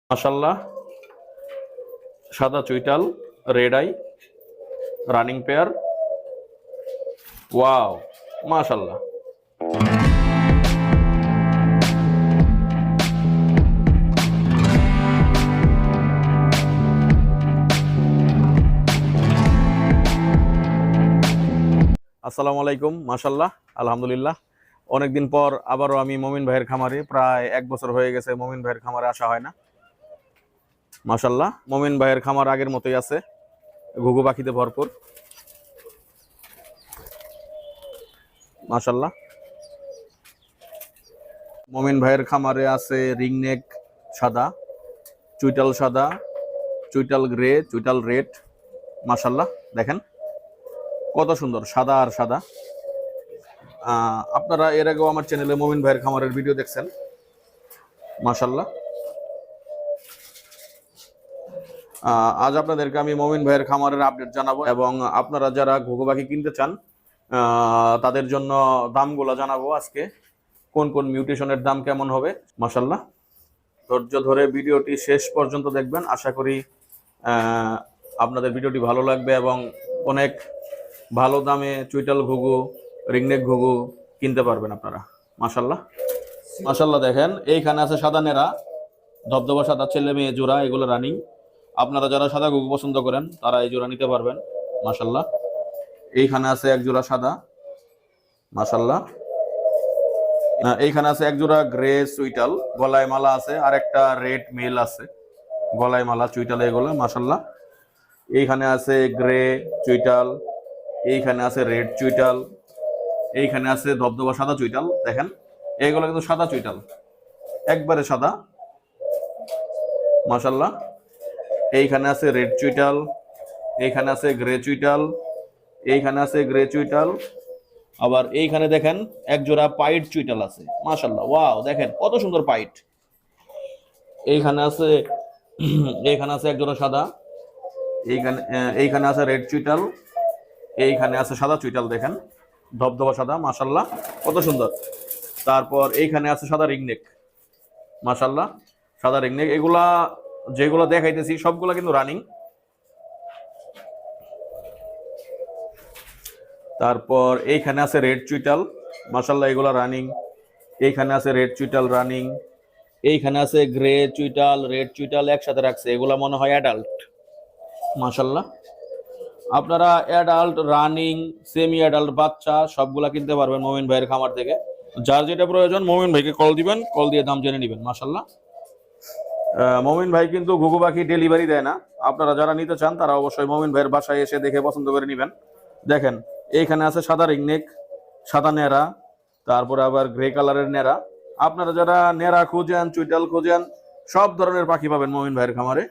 মাশাল্লাহ, সাদা চুইটাল, red eye, running pair. Wow, মাশাল্লাহ। আসসালামু আলাইকুম। মাশাল্লাহ, আলহামদুলিল্লাহ। অনেকদিন পর আবারও আমি মমিন ভাইয়ের খামারে, প্রায় 1 বছর হয়ে গেছে মমিন ভাইয়ের খামারে আসা হয় না। মাশাল্লাহ, মমিন ভাইয়ের খামার আগের মতোই আছে, ঘুঘু পাখিতে ভরপুর। মাশাল্লাহ, মমিন ভাইয়ের খামারে আছে রিংনেক সাদা, চুইটাল সাদা, চুইটাল গ্রে, চুইটাল রেড। মাশাল্লাহ, দেখেন কত সুন্দর সাদা আর সাদা। আপনারা এর আগেও আমার চ্যানেলে মমিন ভাইয়ের খামারের ভিডিও দেখছেন। মাশাল্লাহ, আজ আপনাদেরকে আমি মমিন ভাইয়ের খামারের আপডেট জানাবো এবং আপনারা যারা ঘুঘু পাখি কিনতে চান তাদের জন্য দামগুলো জানাবো আজকে, কোন কোন মিউটেশনের দাম কেমন হবে। মাশাল্লাহ, ধৈর্য ধরে ভিডিওটি শেষ পর্যন্ত দেখবেন। আশা করি আপনাদের ভিডিওটি ভালো লাগবে এবং অনেক ভালো দামে চুইটাল ঘুঘু, রিংনেক ঘুঘু কিনতে পারবেন আপনারা। মাশাল্লাহ, মাশাল্লাহ, দেখেন এইখানে আছে সাদা নেরা, ধবধবা সাদা, ছেলে মেয়ে জোড়া, এগুলো রানিং। আপনারা যারা সাদা ঘুঘু পছন্দ করেন তারা এই জোড়া নিতে পারবেন। মাশাল্লাহ, এইখানে আছে এক জোড়া সাদা। মাশাল্লাহ, এইখানে আছে এক জোড়া গ্রে চুইটাল, গলায় মালা আছে, আর একটা রেড মেল আছে গলায় মালা, চুইটাল এগুলো। মাশাল্লাহ, এইখানে আছে গ্রে চুইটাল, এইখানে আছে রেড চুইটাল, এইখানে আছে ধবধবা সাদা চুইটাল। দেখেন এইগুলো কিন্তু সাদা চুইটাল, একবারে সাদা। মাশাল্লাহ, এইখানে আছে রেড চুইটাল, এইখানে আছে গ্রে চুইটাল, এইখানে আছে গ্রে চুইটাল। আবার এইখানে দেখেন এক জোড়া পাইট চুইটাল আছে। মাশাল্লাহ, ওয়াও, দেখেন কত সুন্দর পাইট। এইখানে আছে এইখানে আছে এক জোড়া সাদা, এইখানে আছে রেড চুইটাল, এইখানে আছে সাদা চুইটাল। দেখেন ধবধবা সাদা, মাশাল্লাহ কত সুন্দর। তারপর এইখানে আছে সাদা রিংনেক। মাশাল্লাহ, সাদা রিংনেক। এগুলা যেগুলো দেখাইতেছি সবগুলা কিন্তু রানিং। তারপর এইখানে আছে রেড চুইটাল। মাশাল্লাহ, এগুলা রানিং। এইখানে আছে রেড চুইটাল রানিং, এইখানে আছে গ্রে চুইটাল, রেড চুইটাল একসাথে রাখছে, এগুলা মনে হয় অ্যাডাল্ট। মাশাল্লাহ, আপনারা অ্যাডাল্ট, রানিং, সেমি অ্যাডাল্ট, বাচ্চা সবগুলা কিনতে পারবেন মমিন ভাইয়ের খামার থেকে। যার যেটা প্রয়োজন মমিন ভাইকে কল দিবেন, কল দিয়ে দাম জেনে নেবেন। মাশাল্লাহ, মমিন ভাই কিন্তু ঘুঘু পাখি ডেলিভারি দেয় না। আপনারা যারা নিতে চান তারা অবশ্যই মমিন ভাইয়ের বাসায় এসে দেখে পছন্দ করে নেবেন। দেখেন এইখানে আছে সাদা রিংনেক, সাদা নেরা, তারপরে আবার গ্রে কালারের নেরা। আপনারা যারা নেরা খুঁজেন, চুইটাল খুঁজেন, সব ধরনের পাখি পাবেন মমিন ভাইয়ের খামারে।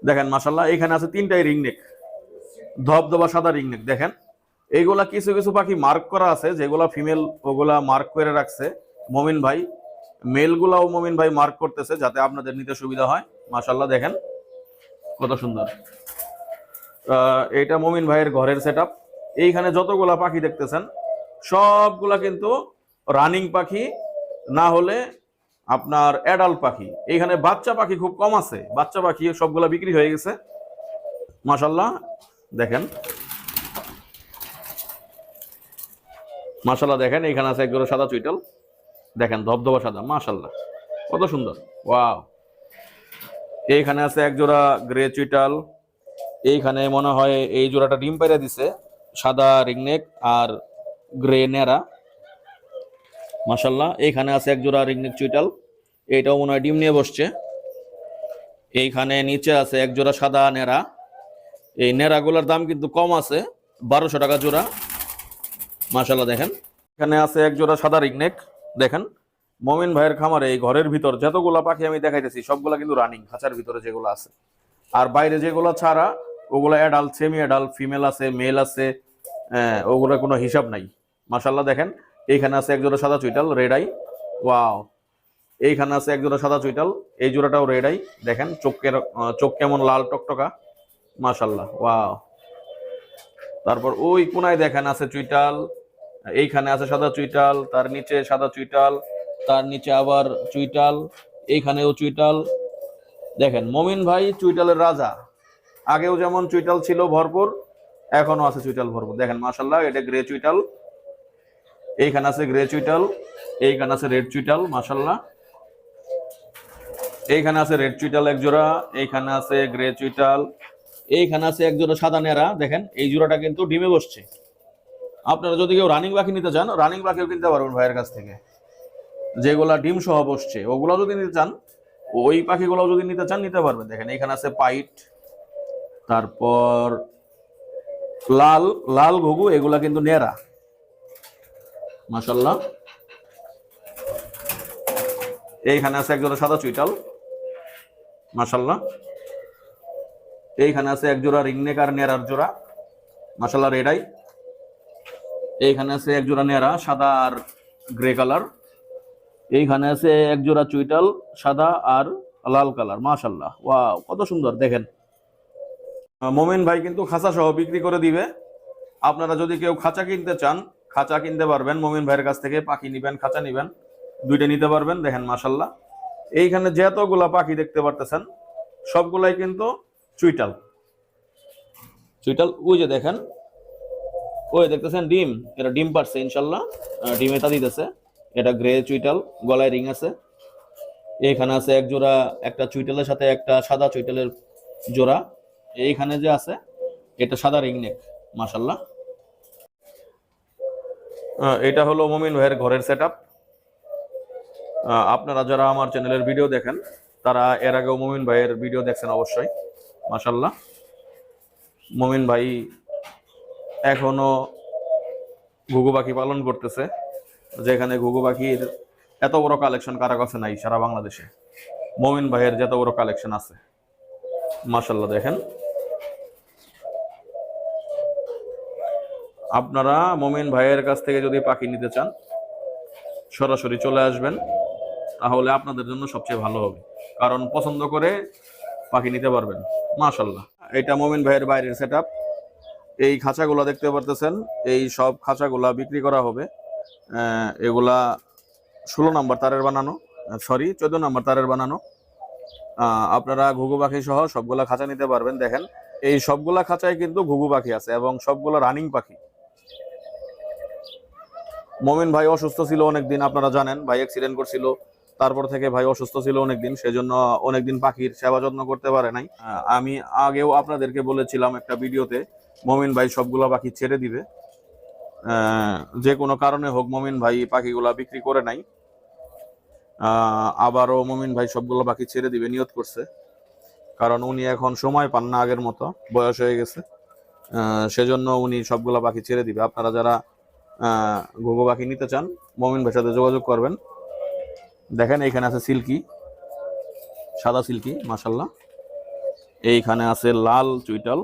দেখেন মাশাল্লাহ, এখানে আছে 3টাই রিংনেক, ধবধবা সাদা রিংনেক। দেখেন এইগুলা কিছু কিছু পাখি মার্ক করা আছে, যেগুলা ফিমেল ওগুলা মার্ক করে রাখছে মমিন ভাই। মেলগুলাও মমিন ভাই মার্ক করতেছে যাতে আপনাদের নিতে সুবিধা হয়। মাশাল্লাহ, দেখেন কত সুন্দর। এইটা মমিন ভাইয়ের ঘরের সেটআপ। এইখানে যতগুলা পাখি দেখতেছেন সবগুলা কিন্তু রানিং পাখি, না হলে আপনার অ্যাডাল্ট পাখি। এইখানে বাচ্চা পাখি খুব কম আছে, বাচ্চা পাখি সবগুলা বিক্রি হয়ে গেছে। মাশাল্লাহ, দেখেন মাশাল্লাহ, দেখেন এইখানে আছে একজোড়া সাদা চুইটাল। দেখেন ধবধবা সাদা, মাশাল্লাহ কত সুন্দর, ওয়াও। এইখানে আছে এক জোড়া গ্রে চুইটাল। এইখানে মনে হয় এই জোড়াটা ডিম পাইরা দিছে, সাদা রিংনেক আর গ্রে নেরা। মাশাল্লাহ, এইখানে আছে এক জোড়া রিংনেক চুইটাল, এইটাও মনে হয় ডিম নিয়ে বসছে। এইখানে নিচে আছে এক জোড়া সাদা নেরা। এই নেরাগুলোর দাম কিন্তু কম আছে, 1200 টাকা জোড়া। মাশাল্লাহ, দেখেন এখানে আছে এক জোড়া সাদা রিংনেক। দেখেন মমিন ভাইয়ের খামারে এই ঘরের ভিতর যতগুলা পাখি আমি দেখাইতেছি সবগুলা কিন্তু রানিং, খাঁচার ভিতরে যেগুলো আছে। আর বাইরে যেগুলো ছাড়া ওগুলো অ্যাডাল্ট, সেমি অ্যাডাল্ট, ফিমেল আছে, মেল আছে, ওগুলো কোনো হিসাব নাই। মাশাল্লাহ, দেখেন এইখানে আছে এক জোড়া সাদা চুইটাল, রেড আই। ওয়াও, এইখানে আছে এক জোড়া সাদা চুইটাল, এই জোড়াটাও রেড আই। দেখেন চোখ কেমন লাল টকটকা। মাশাল্লাহ, ওয়াও। তারপর ওই কোনায় দেখেন আছে চুইটাল, এইখানে আছে সাদা চুইটাল, তার নিচে সাদা চুইটাল, তার নিচে আবার চুইটাল, এইখানেও চুইটাল। দেখেন মমিন ভাই চুইটালের রাজা। আগেও যেমন চুইটাল ছিল ভরপুর, এখনো আছে চুইটাল ভরপুর। দেখেন মাশাল্লাহ, এটা গ্রে চুইটাল। এইখানে আছে গ্রে চুইটাল, এইখানে আছে রেড চুইটাল মাশাল্লাহ। এইখানে আছে রেড চুইটাল এক জোড়া, এইখানে আছে গ্রে চুইটাল, এইখানে আছে এক জোড়া সাদা নেড়া। দেখেন এই জোড়াটা কিন্তু ডিমে বসছে। আপনারা যদি কেউ রানিং পাখি নিতে চান, রানিং পাখিও কিনতে পারবেন ভাইয়ের কাছ থেকে। যেগুলা ডিম সহ বসছে ওগুলো যদি নিতে চান, ওই পাখিগুলো যদি নিতে চান নিতে পারবেন। দেখেন এখানে আছে পাইট, তারপর লাল লাল ঘুঘু, এগুলা কিন্তু নেড়া মাশাল্লাহ। এইখানে আছে একজোড়া সাদা চুইটাল মাশাল্লাহ। এইখানে আছে এক জোড়া রিংনেক আর নেড়ার জোড়া মাশাল্লাহ রেডাই। এইখানে আছে এক জোড়া নেড়া সাদা আর গ্রে কালার। এইখানে আছে এক জোড়া চুইটাল সাদা আর লাল কালার মাশাল্লাহ। ওয়াও কত সুন্দর। দেখেন মোমেন ভাই কিন্তু খাঁচা সহ বিক্রি করে দিবে। আপনারা যদি কেউ খাঁচা কিনতে চান, খাঁচা কিনতে পারবেন মোমেন ভাইয়ের কাছ থেকে। পাখি নিবেন, খাঁচা নিবেন, দুইটা নিতে পারবেন। দেখেন মাশাল্লাহ, এইখানে যতগুলা পাখি দেখতে পারতেছেন সবগুলাই কিন্তু চুইটাল। চুইটাল ওই যে দেখেন, ওই দেখতেছেন ডিম, এটা ডিম পারছে ইনশাল্লাহ, ডিমে তা দিতেছে। এটা গ্রে চুইটাল, গলায় রিং আছে। এইখানে আছে এক জোড়া একটা চুইটালের সাথে একটা সাদা চুইটালের জোড়া। এইখানে যে আছে এটা সাদা রিং নেক মাশাল্লাহ। এটা হলো মমিন ভাইয়ের ঘরের সেটআপ। আপনারা যারা আমার চ্যানেলের ভিডিও দেখেন তারা এর আগেও মমিন ভাইয়ের ভিডিও দেখছেন অবশ্যই মাশাল্লাহ। মমিন ভাই এখনো ঘুঘু পাখি পালন করতেছে, যেখানে ঘুঘু পাখির এত বড় কালেকশন কারো কাছে নাই সারা বাংলাদেশে। মমিন ভাইয়ের যত বড় কালেকশন আছে মাশাল্লাহ। দেখেন আপনারা মমিন ভাইয়ের কাছ থেকে যদি পাখি নিতে চান সরাসরি চলে আসবেন, তাহলে আপনাদের জন্য সবচেয়ে ভালো হবে, কারণ পছন্দ করে পাখি নিতে পারবেন মাশাল্লাহ। এটা মমিন ভাইয়ের বাইরের সেটআপ। এই খাঁচাগুলা দেখতে পারতেছেন, এই সব খাঁচাগুলা বিক্রি করা হবে। এগুলা 16 নম্বর তারের বানানো, সরি 14 নম্বর তারের বানানো। আপনারা ঘুঘু পাখি সহ সবগুলা খাঁচা নিতে পারবেন। দেখেন এই সবগুলা খাঁচায় কিন্তু ঘুঘু পাখি আছে এবং সবগুলা রানিং পাখি। মমিন ভাই অসুস্থ ছিল অনেকদিন, আপনারা জানেন ভাই অ্যাক্সিডেন্ট করছিল, তারপর থেকে ভাই অসুস্থ ছিল অনেকদিন, সেজন্য অনেকদিন পাখির সেবা যত্ন করতে পারে নাই। আমি আগেও আপনাদেরকে বলেছিলাম একটা ভিডিওতে, মমিন ভাই সবগুলা পাখি ছেড়ে দিবে। যে কোনো কারণে হোক মমিন ভাই পাখিগুলা বিক্রি করে নাই। আবারও মমিন ভাই সবগুলো পাখি ছেড়ে দিবে নিয়ত করছে, কারণ উনি এখন সময় পান না আগের মতো, বয়স হয়ে গেছে। সেজন্য উনি সবগুলো পাখি ছেড়ে দিবে। আপনারা যারা ঘুঘু পাখি নিতে চান মমিন ভাইয়ের সাথে যোগাযোগ করবেন। দেখেন এইখানে আছে সিল্কি, সাদা সিল্কি মাশাল্লাহ। এইখানে আছে লাল চুইটাল,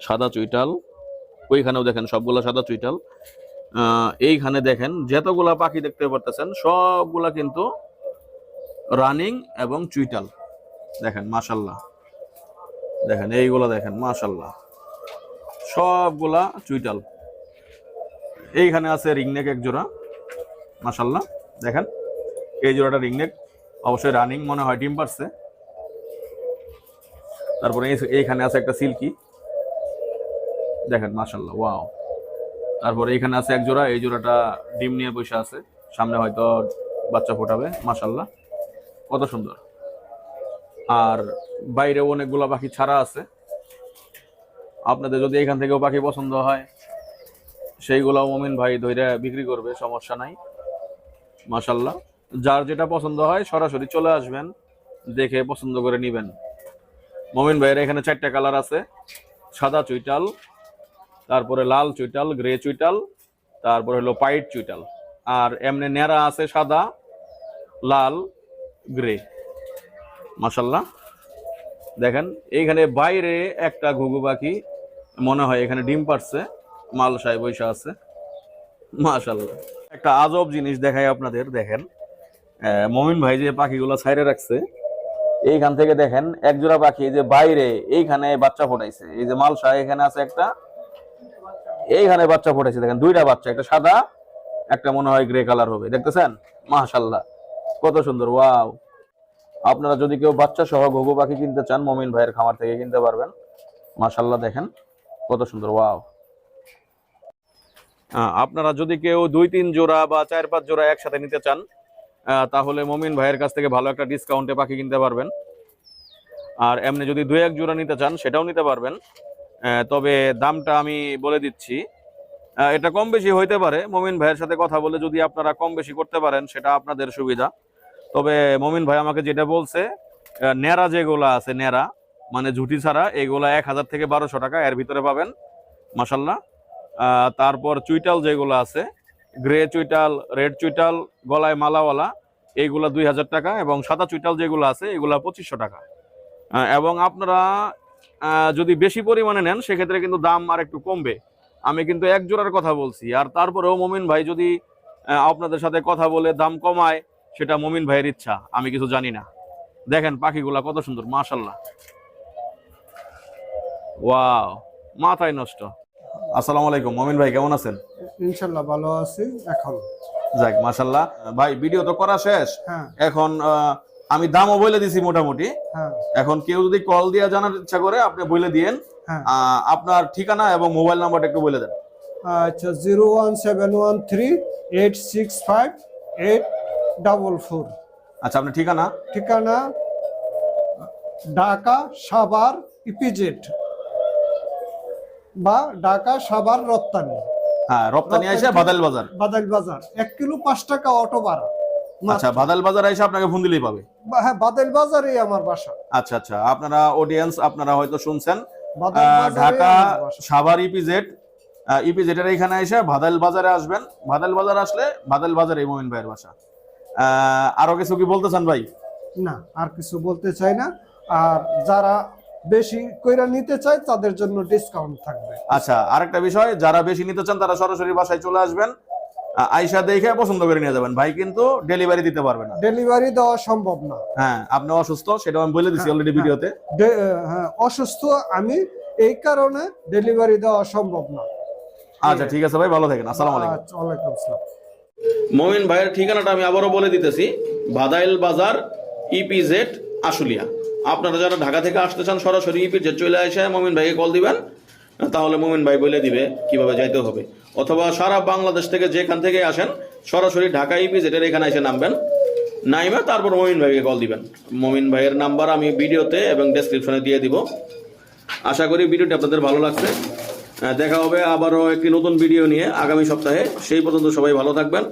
সাদা চুইটাল। ওইখানেও দেখেন সবগুলা সাদা চুইটাল। এইখানে দেখেন যতগুলা পাখি দেখতে পারতেছেন সবগুলা কিন্তু রানিং এবং চুইটাল। দেখেন মাশাল্লাহ, দেখেন এইগুলা দেখেন মাশাল্লাহ, সবগুলা চুইটাল। এইখানে আছে রিংনেক এক জোড়া মাশাল্লাহ। দেখেন এই জোড়াটা রিংনেক, অবশ্যই রানিং মনে হয়, ডিম পারছে। তারপরে এইখানে আছে একটা সিল্কি, দেখেন মাশাল্লাহ ওয়াও। তারপরে এইখানে আছে এক জোড়া, এই জোড়াটা ডিম নিয়ে বসে আছে, সামনে হয়তো বাচ্চা ফোটাবে মাশাল্লাহ, কত সুন্দর। আর বাইরে অনেকগুলা পাখি ছাড়া আছে, আপনাদের যদি এখান থেকেও পাখি পছন্দ হয় সেইগুলো মমিন ভাই ধইরা বিক্রি করবে, সমস্যা নাই মাশাল্লাহ। যার যেটা পছন্দ হয় সরাসরি চলে আসবেন, দেখে পছন্দ করে নিবেন। মমিন ভাইয়ের এখানে 4টা কালার আছে, সাদা চুইটাল, তারপরে লাল চুইটাল, গ্রে চুইটাল, তারপরে হলো পাইট চুইটাল। আর এমনি নেড়া আছে সাদা, লাল, গ্রে মাশাল্লাহ। দেখেন এইখানে বাইরে একটা ঘুঘু পাখি মনে হয় এখানে ডিম পারছে, মালসায় বৈশা আছে মাশাল্লাহ। একটা আজব জিনিস দেখাই আপনাদের, দেখেন মমিন ভাই যে পাখিগুলো ছাইরে রাখছে, এইখান থেকে দেখেন এক জোড়া পাখি যে বাইরে এইখানে বাচ্চা ফোটাইছে। এই যে মালসা এখানে আছে একটা, এইখানে বাচ্চা ফোটাইছে। দেখেন 2টা বাচ্চা, একটা সাদা একটা মনে হয় গ্রে কালার হবে, দেখতেছেন মাশাল্লাহ। কত সুন্দর, ওয়াও। আপনারা যদি কেউ বাচ্চা সহ ঘুঘু পাখি কিনতে চান মমিন ভাইয়ের খামার থেকে কিনতে পারবেন। মাশাআল্লাহ দেখেন কত সুন্দর, ওয়াও। আপনারা যদি কেউ 2-3 জোড়া বা 4-5 জোড়া একসাথে নিতে চান তাহলে মমিন ভাইয়ের কাছ থেকে ভালো একটা ডিসকাউন্টে পাখি কিনতে পারবেন। আর এমনি যদি 2-1 জোড়া নিতে চান সেটাও নিতে পারবেন। তবে দামটা আমি বলে দিচ্ছি, এটা কম বেশি হইতে পারে। মমিন ভাইয়ের সাথে কথা বলে যদি আপনারা কম বেশি করতে পারেন সেটা আপনাদের সুবিধা। তবে মমিন ভাই আমাকে যেটা বলছে, নেড়া যেগুলো আছে, নেড়া মানে ঝুটি ছাড়া, এগুলা 1000 থেকে 1200 টাকা এর ভিতরে পাবেন। মাশাল্লাহ। তারপর চুইটাল যেগুলো আছে, গ্রে চুইটাল, রেড চুইটাল, গলায় মালাওয়ালা, এইগুলা 2000 টাকা। এবং সাদা চুইটাল যেগুলো আছে এগুলা 2500 টাকা। এবং আপনারা যদি বেশি পরিমাণে নেন সেক্ষেত্রে কিন্তু দাম আর একটু কমবে। আমি কিন্তু 1 জোড়ার কথা বলছি। আর তারপরেও মমিন ভাই যদি আপনাদের সাথে কথা বলে দাম কমায় সেটা মমিন ভাইয়ের ইচ্ছা, আমি কিছু জানি না। দেখেন পাখিগুলা কত সুন্দর, মাশাআল্লাহ, ওয়াও, মাথায় নষ্ট। আসসালামু আলাইকুম মমিন ভাই, কেমন আছেন? ইনশাল্লাহ ভালো আছি এখন। যাক মাশাআল্লাহ। ভাই ভিডিও তো করা শেষ, এখন আমি দামও বলে দিছি মোটামুটি। এখন কেউ যদি কল দিয়ে জানার ইচ্ছা করে আপনি বলে দিয়েন। আপনার ঠিকানা এবং মোবাইল নাম্বারটা একটু বলে দেন। আচ্ছা, 01713865844। আচ্ছা, আপনার ঠিকানা? ঠিকানা ঢাকা সাভার ইপিজেড বা ঢাকা সাভার রপ্তানি। হ্যাঁ, রপ্তানি আইসা বাদাইল বাজার। বাদাইল বাজার 1 কিলো 5 টাকা অটো ভাড়া। আচ্ছা, বাদাইল বাজার আইসা আপনাকে ফোন দিলেই পাবে। হ্যাঁ, বাদাইল বাজারেই আমার বাসা। আচ্ছা আচ্ছা, আপনারা অডিয়েন্স আপনারা হয়তো শুনছেন, ঢাকা সাভার ইপিজেড, ইপিজেডের এখানে এসে বাদাইল বাজারে আসবেন। বাদাইল বাজার আসলে বাদাইল বাজারে মমিন ভাইয়ের বাসা। আরো কিছু কি বলতে চান ভাই? না, আর কিছু বলতে চাই না। আর যারা বেশি কইরা নিতে চায় তাদের জন্য ডিসকাউন্ট থাকবে। আচ্ছা, আরেকটা বিষয়, যারা বেশি নিতে চান তারা সরাসরি বাসায় চলে আসবেন, আইসা দেখে পছন্দ করে নিয়ে যাবেন। ভাই কিন্তু ডেলিভারি দিতে পারবে না, ডেলিভারি দেওয়া সম্ভব না। হ্যাঁ, আপনি অসুস্থ সেটা আমি বলে দিছি অলরেডি ভিডিওতে। হ্যাঁ, অসুস্থ আমি, এই কারণে ডেলিভারি দেওয়া সম্ভব না। আচ্ছা ঠিক আছে ভাই, ভালো থাকেন। আসসালামু আলাইকুম। ওয়ালাইকুম আসসালাম। মমিন ভাইয়ের ঠিকানাটা আমি আবারও বলে দিতেছি, বাদাইল বাজার ইপিজেড আশুলিয়া। আপনারা যারা ঢাকা থেকে আসতে চান সরাসরি ইপিজেড চলে আসে মমিন ভাইকে কল দিবেন, তাহলে মমিন ভাই বলে দিবে কিভাবে যাইতে হবে। অথবা সারা বাংলাদেশ থেকে যেখান থেকে আসেন সরাসরি ঢাকা ইপিজেডের এখানে এসে নামবেন, নাইমা তারপর মমিন ভাইকে কল দিবেন। মমিন ভাইয়ের নাম্বার আমি ভিডিওতে এবং ডেসক্রিপশনে দিয়ে দিব। আশা করি ভিডিওটি আপনাদের ভালো লাগছে। দেখা হবে আবারও একটি নতুন ভিডিও নিয়ে আগামী সপ্তাহে। সেই পর্যন্ত সবাই ভালো থাকবেন,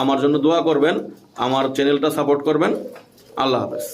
আমার জন্য দোয়া করবেন, আমার চ্যানেলটা সাপোর্ট করবেন। আল্লাহ হাফেজ।